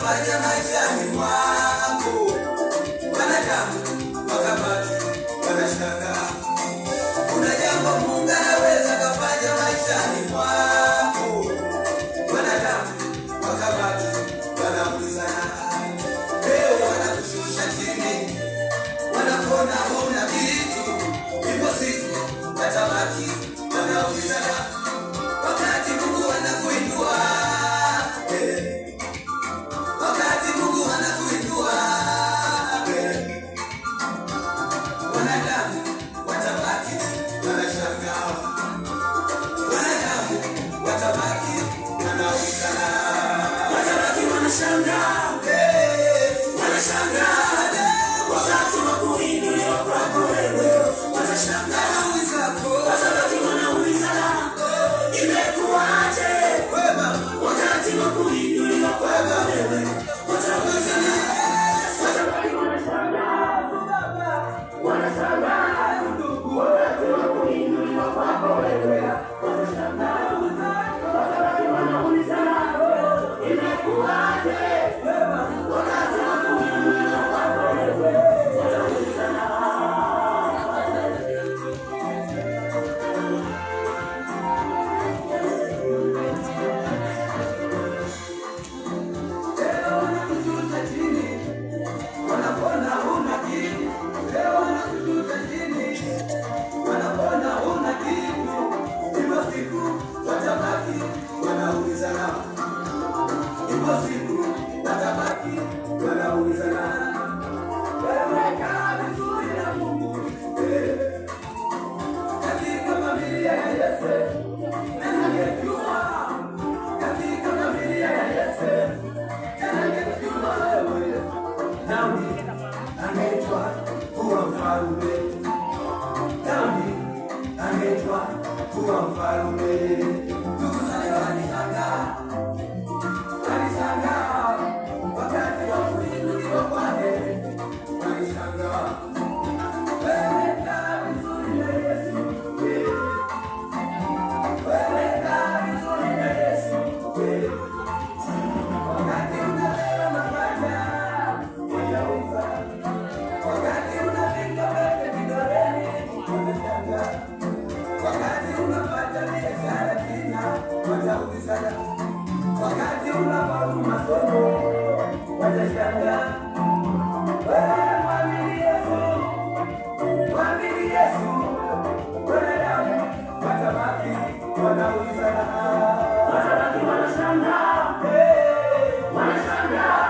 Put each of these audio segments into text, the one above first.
akafanya maishani mwangu. Wanadamu wakabaki wanashangaa. Kuna jambo Mungu anaweza kufanya maishani mwangu. Wanadamu wakabaki wanaulizana. Leo wanakushusha chini, wanakuona huna kitu. Ipo siku watabaki wanaulizana. Wakati Mungu anakuinua, wakati Mungu anakuinua, wanadamu watabaki wanashangaa. Wanadamu watabaki wanaulizana. Watabaki wanashangaa. Wanashangaa. Wakati wa kuinuliwa kwako wewe watashangaa. Watabaki wanaulizana. Imekuwaje? Wakati wa kuinuliwa kwako wewe wataulizana. Watabaki wanashangaa. Wanashangaa. Wakati wa kuinuliwa kwako wewe watashangaa. Watabaki wanaulizana. Imekuwaje? Wakati wa kuinuliwa kwako wewe wataulizana. Kuwa mfalme. Ndugu zangu walishangaa, walishangaa wakati wa kuinuliwa kwake, walishangaa. Wewe kaa vizuri na Yesu, wewe kaa vizuri na Yesu. Wakati unalewa mabaya utauza, wakati unapiga pete vidoleni watashangaa. Wakati unapata biashara kina wataulizana. Wakati unafaulu masomo watashangaa. Wewe mwamini Yesu, mwamini Yesu. Wanadamu watabaki wanaulizana. Watabaki wanashangaa. Wanashangaa.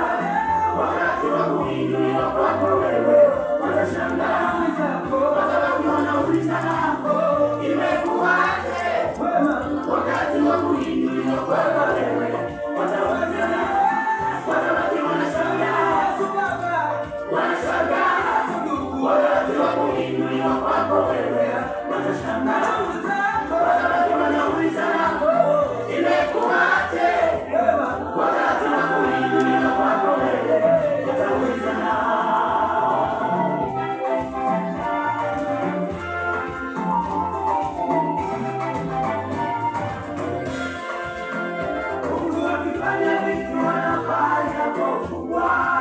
Wakati wa kuinuliwa kwako wewe watashangaa. Watabaki wanaulizana. Imekuwaje? Wakati wa kuinuliwa kwako wewe wataulizana. Watabaki wanashangaa. Wanashangaa. Wakati wa kuinuliwa kwako wewe watashangaa. Watabaki wanaulizana. Imekuwaje? Wakati wa kuinuliwa kwako wewe wataulizana. Wow.